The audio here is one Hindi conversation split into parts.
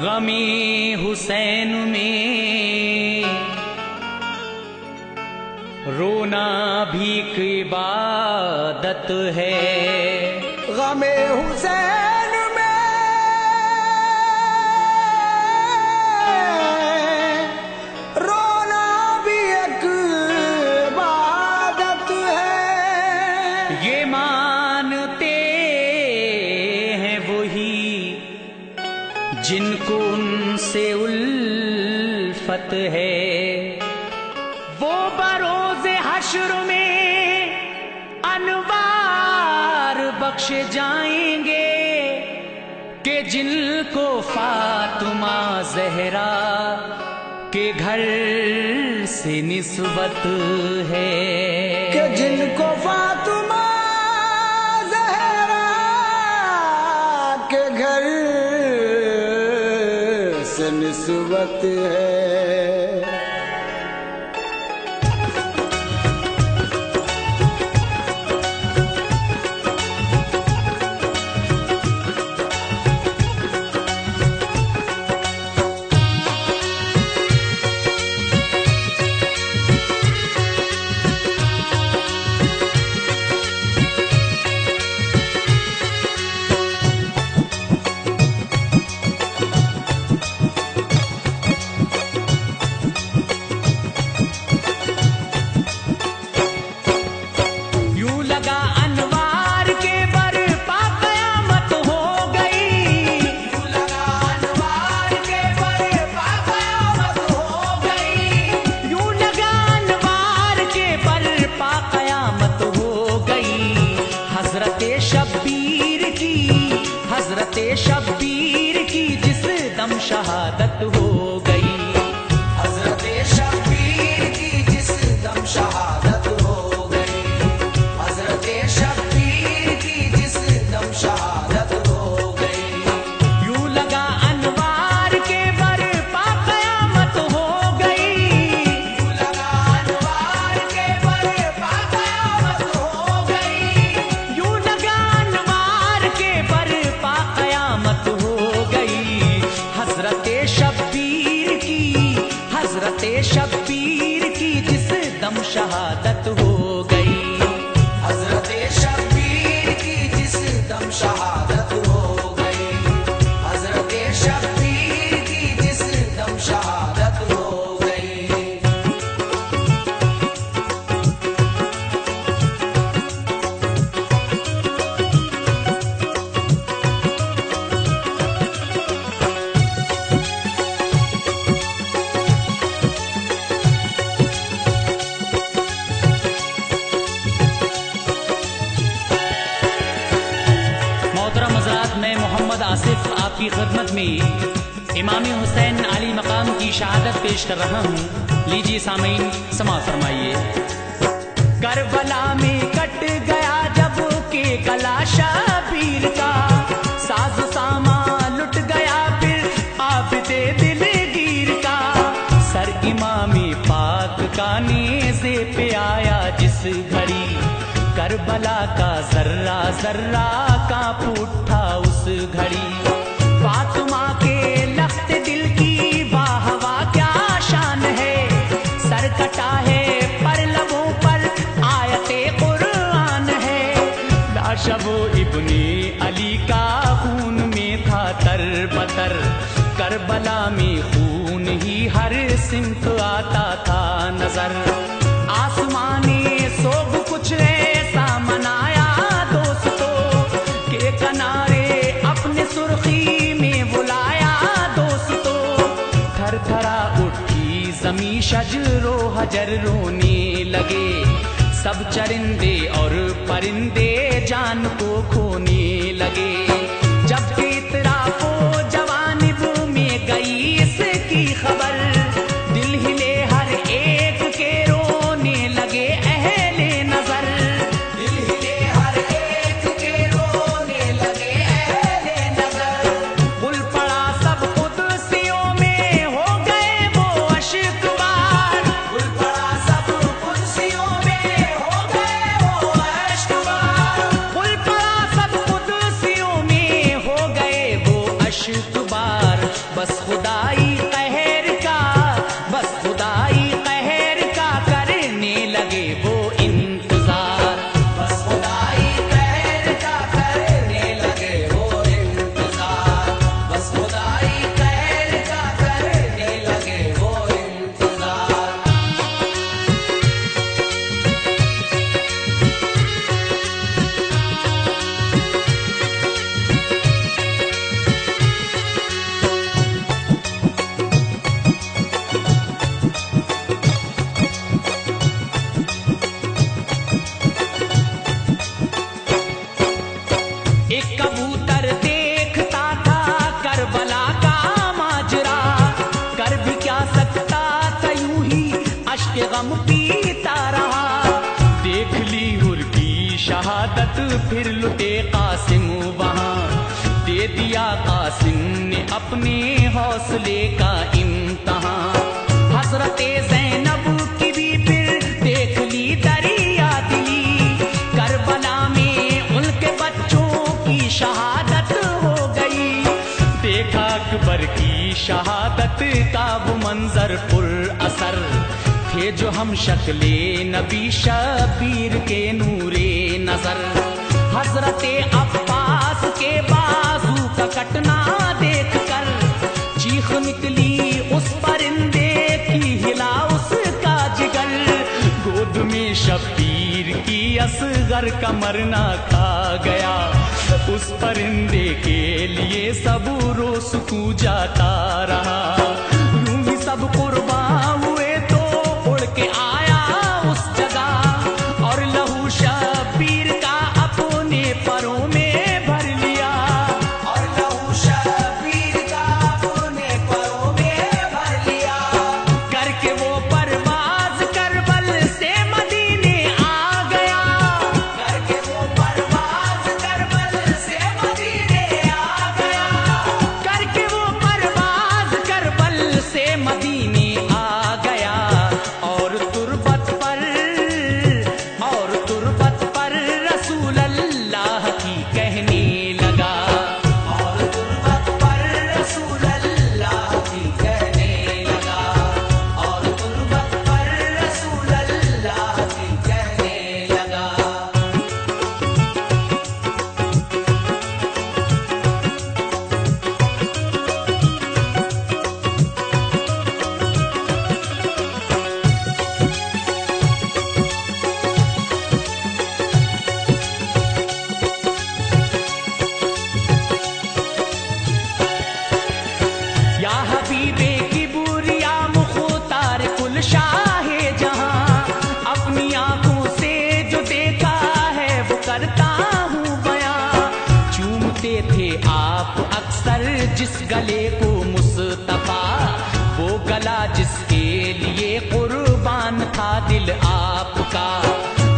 गमी हुसैन में रोना भी एक इबादत है। गमे हुसैन में रोना भी एक इबादत है। ये मानते हैं वही जिनको उनसे उल्फत है। वो बरोज़े हश्र में अनवार बख्शे जाएंगे कि जिनको फातिमा ज़हरा के घर से निस्बत है। कि जिनको फातिमा ज़हरा के घर से निस्बत है। शब्बीर की जिस दम शहादत हो गई। हज़रत शब्बीर की जिस दम शहादत हो गई। हज़रत शब्बीर की जिस दम शहादत हो गई। यूं लगा अनवार के बरपा क़यामत हो गई। यूं लगा अनवार के बरपा क़यामत हो गई। यूं लगा अनवार के बरपा क़यामत हो गई। हज़रत शब्बीर की जिस दम शहादत हो गई। हज़रत शब्बीर की जिस दम शहादत हो गई। हज़रत शब्बीर की जिस दम शहादत हो गई। मैं मोहम्मद आसिफ आपकी खिदमत में इमाम हुसैन अली मकाम की शहादत पेश कर रहा हूँ। लीजिए सामीन समाअत फरमाइए। करबला में कट गया जब के गला शबीर का, साज सामा लुट गया फिर आबिदे दिलगीर का। सर इमाम पाक का नेज़े पे आया जिस घड़ी, करबला का जर्रा जर्रा कांप उठा उस घड़ी। फातिमा के लख्त दिल की वाह वाह क्या शान है। सर कटा है पर लबों पर आयते कुरान है। लाशा वो इब्ने अली का खून में था तर बतर। करबला में खून ही हर सिमत आता था नजर। आसमानी सोग कुछ ऐसा मनाया दोस्तों के किनारे अपने सुर्खी में बुलाया दोस्तों। थर थरा उठी जमी शजरो हजर रोने लगे। सब चरिंदे और परिंदे जान को खोने लगे। जब इतराफो जवानिब में गई इसकी खबर, दिल हिले हर एक के रोने लगे अहले नजर। दिल हिले हर गम पीता रहा। देख ली हुर की शहादत फिर लुटे कासिम वहां, दे दिया कासिम ने अपने हौसले का इम्तहान। हजरते ज़ैनब की भी फिर देख ली दरिया दिली, करबला में उनके बच्चों की शहादत हो गई। देखा अकबर की शहादत का वो मंजर पुर असर, थे जो हम शक्ले नबी शबीर के नूरे नजर। हजरते अब्बास के बाजू का कटना देख कर चीख निकली उस परिंदे की, हिला उसका जिगर। गोद में शबीर की असगर का मरना खा गया, उस परिंदे के लिए सब रोज जाता रहा। रूही सब कुर्बान हुए तो उड़ के आया उस जगह, और लहू शबीर का अपने परों में भर लिया। और लहू शबीर का अपने परों में भर लिया। करके वो परवाज करबल से मदीने आ गया, करके वो परवाज करबल से मदीने आ गया। करके वो परवाज करबल से मदीने आ गया। और तुरबत पर रसूल अल्लाह की कहने लगा। और तुरबत पर रसूल अल्लाह की कहने लगा। और तुरबत पर रसूल अल्लाह की कहने लगा। या हबीबे की बुरिया मुख्तार कुल शाहे जहां, अपनी आंखों से जो देखा है वो करता हूँ बयां। चूमते थे आप अक्सर जिस गले को मुस्तफा, वो गला जिसके लिए कुर्बान था दिल आपका।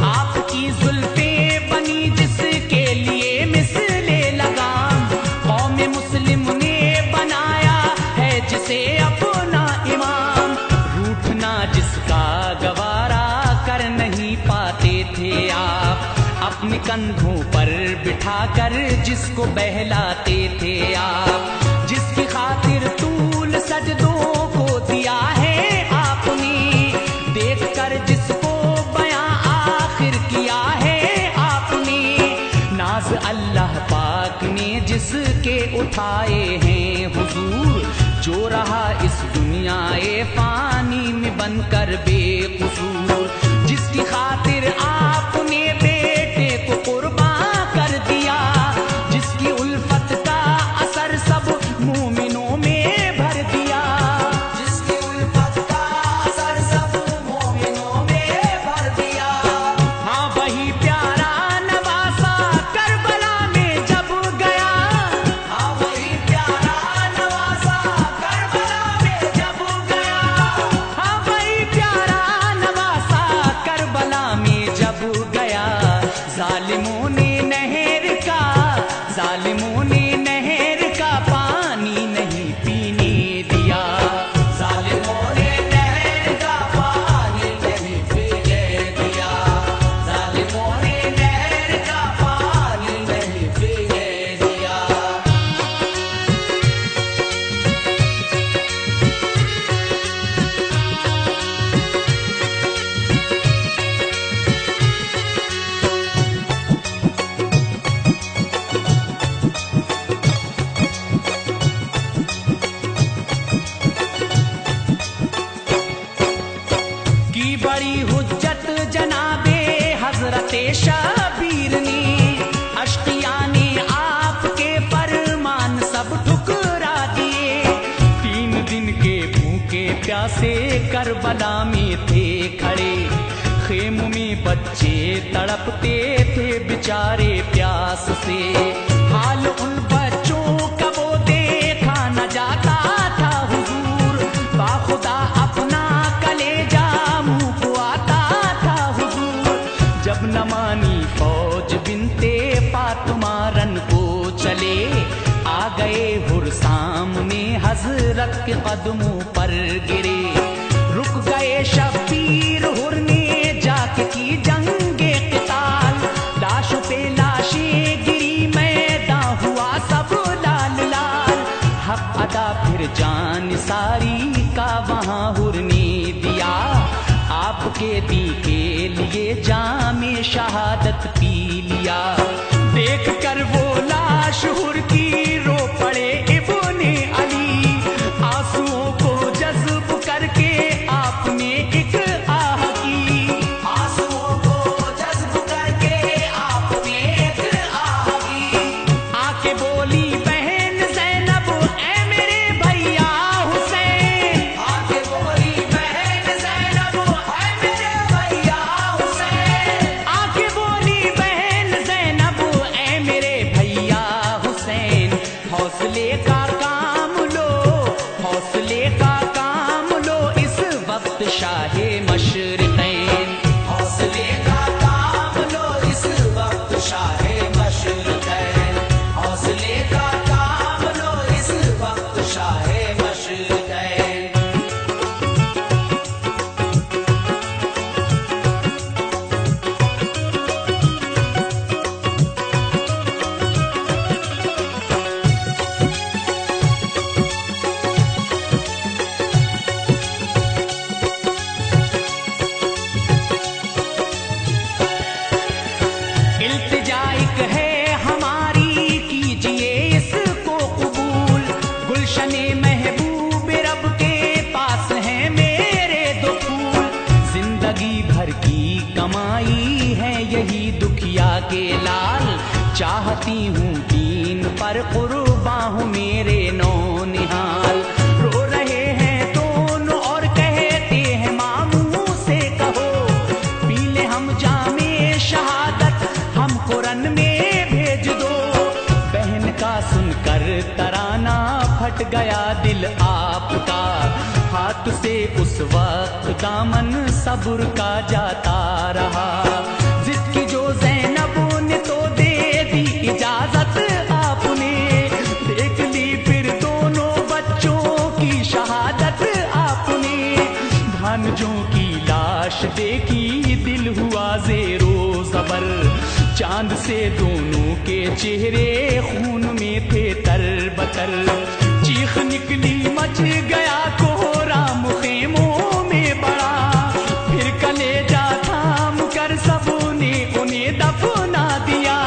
आपकी जुल्फे बनी जिसके लिए मिसले लगाम, कौम मुस्लिम ने बनाया है जिसे अपना इमाम। रूठना जिसका गवारा कर नहीं पाते थे आप, अपने कंधों पर बिठाकर जिसको बहलाते थे आप। जिसकी खातिर तूल सजदों को दिया है आपने, देखकर जिसको बयां आखिर किया है आपने। नाज अल्लाह पाक ने जिसके उठाए हैं हुजूर, जो रहा इस दुनियाए फानी में बनकर बेकसूर। जिसकी खातिर आपने बेटे को कुर्बान कर दिया, जिसकी उल्फत का असर सब मोमिनों में भर दिया। जिसकी उल्फत का असर सब मोमिनों में भर दिया। हाँ वही प्यारा नवासा करबला में जब गया। हाँ वही प्यारा नवासा करबला में जब गया। हाँ वही प्यारा नवासा करबला में जब गया। जालिमों ने नहर का पानी नहीं पीने दिया। जालिमों ने नहर का पानी नहीं पीने दिया। जालिमों ने नहर का पानी नहीं पीने दिया। की बड़ी हुज्जत जनाबे हजरते शबीर ने, अश्किया ने आपके फरमान सब ठुकरा दिए। 3 दिन के भूखे प्यासे करबला में थे खड़े, खेमों में बच्चे तड़पते थे बेचारे प्यास से। हाल उन बच्चों का वो देखा न जाता था हुजूर, बाखुदा अपना कलेजा मुंह को न मानी फौज बिनते फातिमा रन को चले, आ गए हुर सामने हजरत के कदमों पर गिरे। रुक गए शब्बीर हुर ने जाके की जंगे क़िताल, लाशों पे लाशें गिरी मैदान हुआ सब लाल लाल। हक अदा फिर जान सारी का वहां हुर ने दिया, आपके दी के लिए जामे शहादत पी लिया। देख कर वो लाश हुर की रो पड़े इब्ने अली, आंसुओं को जज्ब करके आपने एक आह की। आंसुओं को जज्ब करके आपने एक आह की। आके बोली बहन ज़ैनब ऐ मेरे भैया हुसैन, आके बोली बहन ज़ैनब ऐ मेरे भैया हुसैन। आके बोली बहन ज़ैनब ऐ मेरे भैया हुसैन। हौसले का काम लो, हौसले का काम लो, इस वक्त शाहे मशरिक़ैन। हौसले का काम लो इस वक्त शाहे मशरिक़ैन। हौसले का काम लो इस वक्त शाहे मशरिक़ैन। इल्तिजा एक है हमारी कीजिए इसको कबूल, गुलशने महबूब रब के पास है मेरे दो फूल। जिंदगी भर की कमाई है यही दुखिया के लाल, चाहती हूँ दीन पर कुर्बां हूँ मेरे नौनिहाल। रो रहे हैं दोनों और कहते हैं मामू से कहो, पी ले हम जामे शहादत हमको रन में भेज दो। बहन का सुनकर तराना फट गया दिल आपका, हाथ से उस वक्त दामन सब्र का जाता रहा। जिद की जो ज़ैनब ने तो दे दी इजाजत आपने, देख ली फिर दोनों बच्चों की शहादत आपने। भांजों की लाश देखी दिल हुआ ज़ेरो ज़बर, चांद से दोनों के चेहरे खून में थे तरबतर। चीख निकली मच गया कोहराम खेमों में बड़ा, फिर कलेजा थाम कर सबने उन्हें दफना दिया।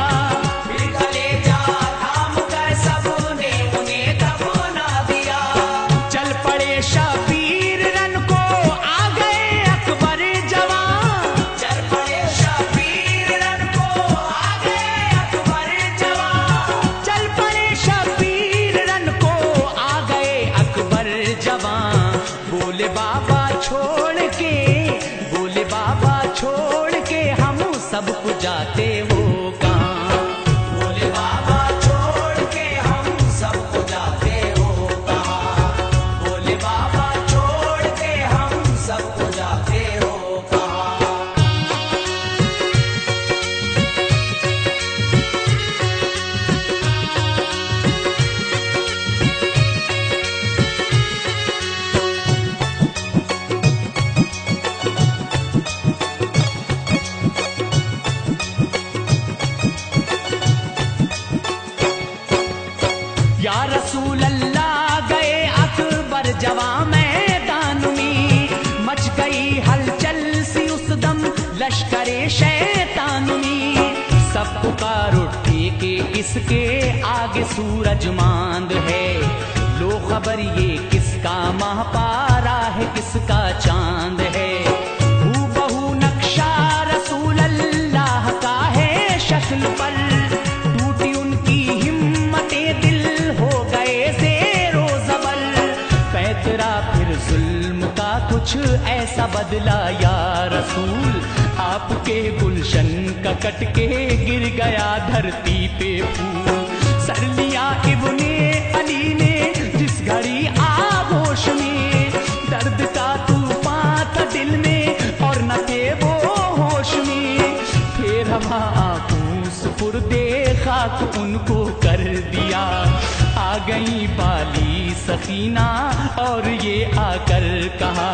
फिर कलेजा थाम कर सबने उन्हें दफना दिया। चल पड़े शबीर रन को आ गए अकबर जवान, चल पड़े शबीर रन को आ गए अकबर जवान। चल पड़े शबीर रन को आ गए अकबर जवान। बोले बाबा छोड़ के, बोले बाबा छोड़ के हम सबको जाते हो कहाँ। बोले बाबा छोड़ के हम सबको जाते हो कहाँ। बोले बाबा छोड़ के हम सबको जाते हो कहाँ। या रसूल अल्लाह गए अकबर जवां मैदान में, मच गई हलचल सी उस दम लश्करे शैतान में। सब पुकार उठे के इसके आगे सूरज मांद है, लो खबर ये किसका माह पारा है किसका चांद है। हूबहू नक्शा रसूल अल्लाह का है शक्ल पर, टूटी उनकी हिम्मतें दिल हो गए ज़ेरो ज़बर। पैतरा फिर जुल्म का कुछ ऐसा बदला या रसूल, आपके गुलशन का कट के गिर गया धरती पे फूल। सर लिया इब्ने अली ने जिस घड़ी आगोश में, दर्द का तूफान था दिल में और न थे वो होश में। फेर वहाँ आंखों सुपुर्दे खाक उनको कर दिया। आ गई बाली सकीना और ये आकर कहा,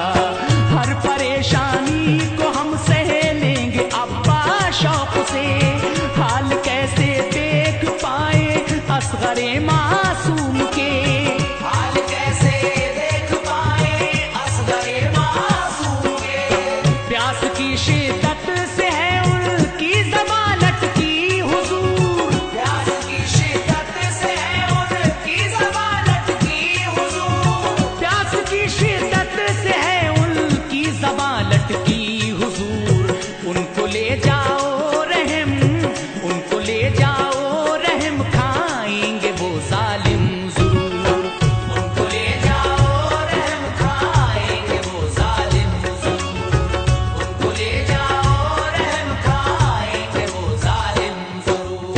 हर परेशानी को हम सह लेंगे अब्बा शौक से। हाल कैसे देख पाए असगरे मासूम के, हाल कैसे देख पाए असगरे मासूम के। प्यास की शिद्दत से है उनकी ज़बान लटकी हुजूर, प्यास की शिद्दत से है उनकी ज़बान लटकी हुजूर। प्यास की शिद्दत से है उनकी ज़बान लटकी हुजूर। उनको ले जाओ रहम, उनको ले जाओ रहम, खाएंगे वो जालिम ज़रूर। उनको ले जाओ रहम खाएंगे वो जालिम ज़रूर। उनको ले जाओ रहम खाएंगे वो जालिम ज़रूर।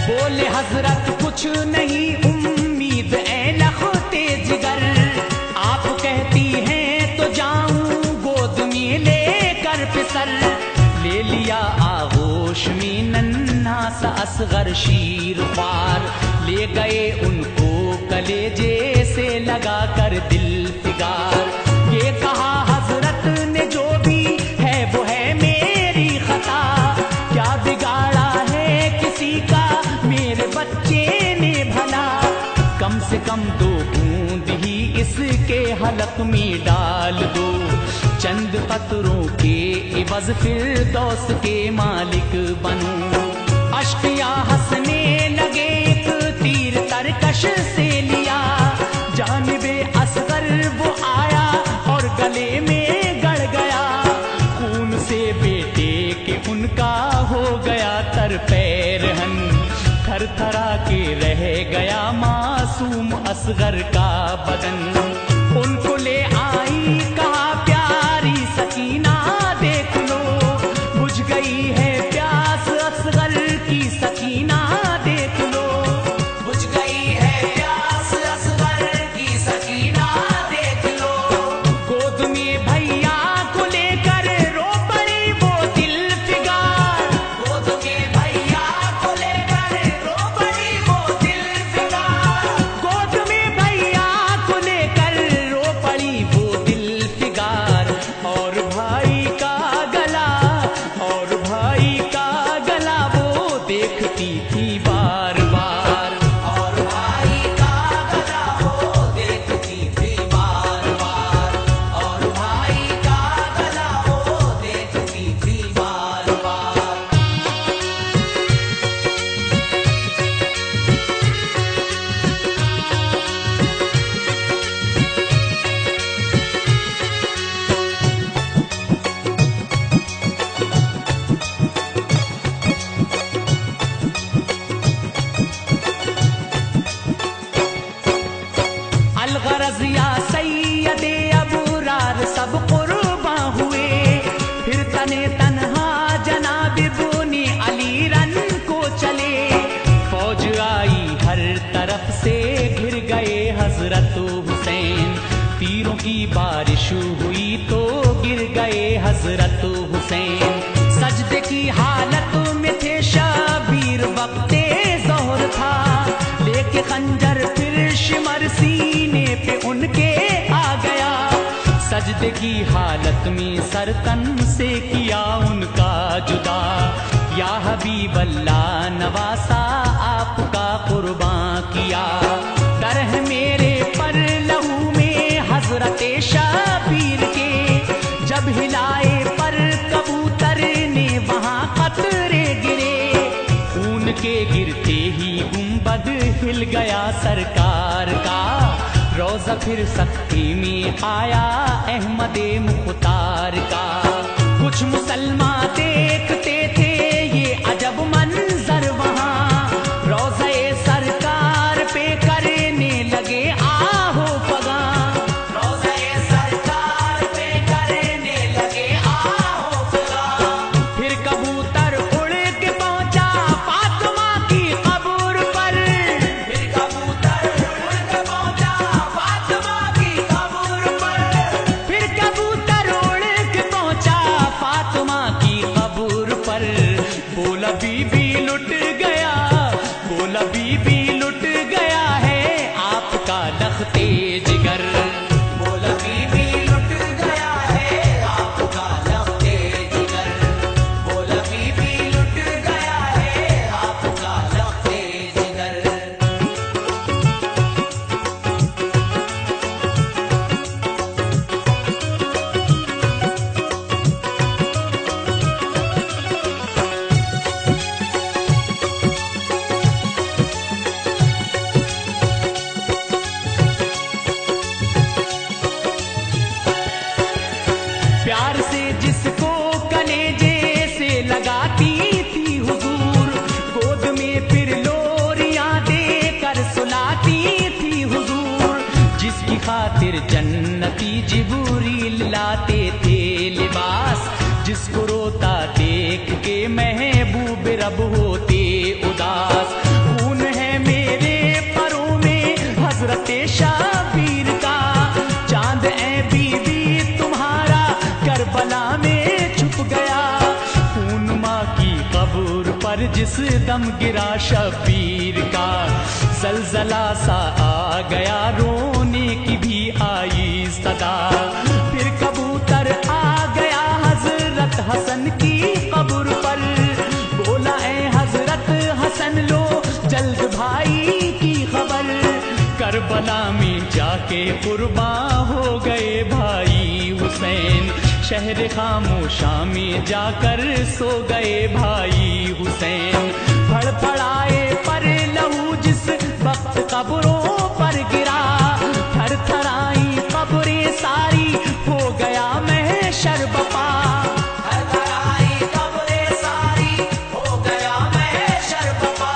बोले हजरत कुछ नहीं उम्मीद ए लखते जिगर, आप कहती हैं तो जाऊं गोद में लेकर फिसर। ले लिया आगोश में नन्हा सा असगर शीर ख्वार, ले गए उनको कलेजे से लगा कर दिल फिगार। ये कहा हजरत ने जो भी है वो है मेरी खता, क्या बिगाड़ा है किसी का मेरे बच्चे ने भला। कम से कम 2 बूंद ही इसके हलक में डाल दो, चंद कतरों के इवज फिरदौस के मालिक बनूं। अश्किया हंसने लगे, एक तीर तरकश से लिया, जानिबे असगर वो आया और गले में गड़ गया। खून से बेटे के उनका हो गया तर पैरहन, थर थरा के रह गया मासूम असगर का बदन। उनको ले आई कहा प्यारी सकीना देख लो, बुझ गई है प्यास असगर की सकीना देख लो। बुझ गई है प्यास असगर की सकीना देख लो। गोद में भैया को लेकर रो पड़ी वो दिल फिगार, गोद में भैया को लेकर रो पड़ी वो दिल फिगार। गोद में भैया को लेकर रो पड़ी वो दिल फिगार। और भाई का गला, और भाई का गला वो देखती थी बार बार। और भाई का गला वो देखती थी बार बार। और भाई का गला वो देखती थी बार बार। अलगरज या सैयदे अबरार सब कुर्बां हुए, फिर तने तन्हा जनाब इब्ने अली रन को चले। फौज आई हर तरफ से, घिर गए हजरत हुसैन। तीरों की बारिश हुई तो गिर गए हजरत हुसैन। सजदे की हालत में थे शबीर, वक्ते ज़ोहर था। लेके खंजर फिर शिमर सीने पे उनके आ गया। सजदे की हालत में सर तन से किया उनका जुदा। या हबीब अल्लाह नवासा आपका कुर्बान किया। डर है मेरे पर लहू में हजरत शबीर के, जब हिलाए पर कबूतर ने वहां कतरे गिरे। खून के गिरते ही गुंबद हिल गया सरकार का। रोजा फिर सख्ती में आया अहमदे मुख्तार का। कुछ मुसलमान देखते थे ये अजब मंजर वहां। रोज़े सरकार पे करने लगे आहो पगा। रोज़े जन्नती जिब्रील लाते थे लिबास, जिसको रोता देख के महबूब रब होते उदास। खून है मेरे परों में हजरत शाबीर का, चांद ए बीबी तुम्हारा करबला में छुप गया। खून माँ की कब्र पर जिस दम गिरा शबीर का, जलजला सा आ गया रोने की भी आई सदा। फिर कबूतर आ गया हजरत हसन की कब्र पर, बोला ए हजरत हसन लो जल्द भाई की खबर। करबला में जाके कुर्बान हो गए भाई हुसैन, शहर खामोशा में जाकर सो गए भाई हुसैन। फड़फड़ाए पर लहू जिस वक्त कब्रों पर गिरा, थरथराई कब्रें सारी हो गया महशर बपा। थरथराई कब्रें सारी हो गया महशर बपा।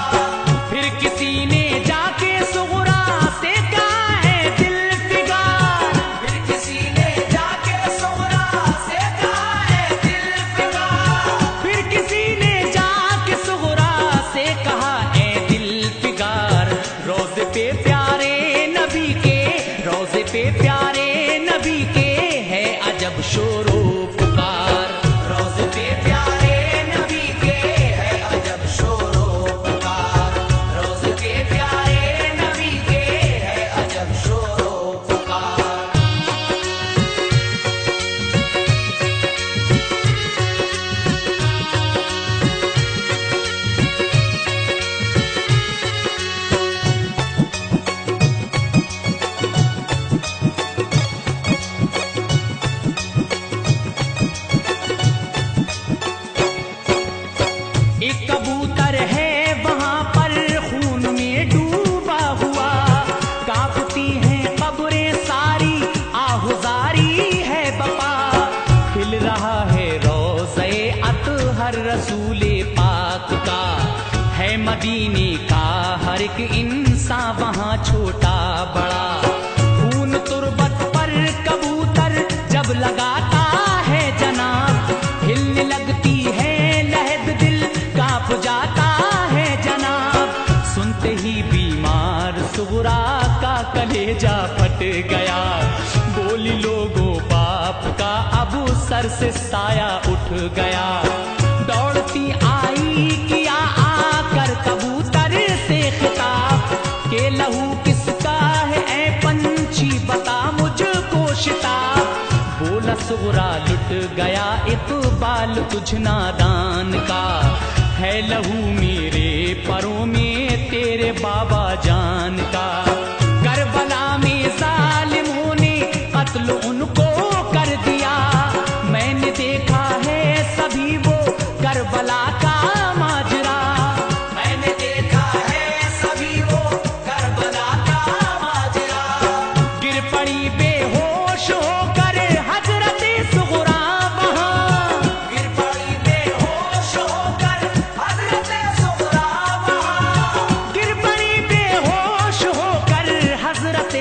फिर किसी ने जाके सुगरा से कहा है दिल फिगार, फिर किसी ने जाके सुगरा से कहा है दिल फिगार। फिर किसी ने जाके सुगरा से कहा है दिल फिगार। रोज़े पे प्यारे नबी के, रोज़े पे प्यारे नबी के है अजब शोरो पुकार। रोज़े पे प्यारे नबी के है अजब शोरो पुकार। रोज़े पे प्यारे नबी के है अजब शोरो पुकार। एक कबूतर है वहां पर खून में डूबा हुआ, कांपती हैं कब्रें सारी आहुजारी है बपा। खिल रहा है रोज़े अतहर रसूले पाक का, है मदीने का हर एक इंसान वहां छोटा बड़ा। खून तुरबत पर कबूतर जब लगाता है जनाब, हिलने लगती है लहद दिल कांप जाता है जनाब। सुनते ही बीमार सुगरा का कलेजा फट गया, बोली लोगों बाप का अब सर से साया उठ गया। दौड़ती आई किया आकर कबूतर से खिताब, के लहू किसका है ऐ पंछी बता मुझको शिताब। बोला सुगरा लुट गया इकबाल तुझ नादान का, है लहू मेरे परों में तेरे बाबा जान का। करबला में जालिमों ने कत्ल उनको कर दिया, मैंने देखा है सभी वो करबला का माजरा। मैंने देखा है सभी वो करबला का माजरा। गिर पड़ी बेहोश होकर हजरत सुगरा वहां, गिर पड़ी बेहोश होकर हजरत सुगरा वहां। गिर पड़ी बेहोश होकर हजरत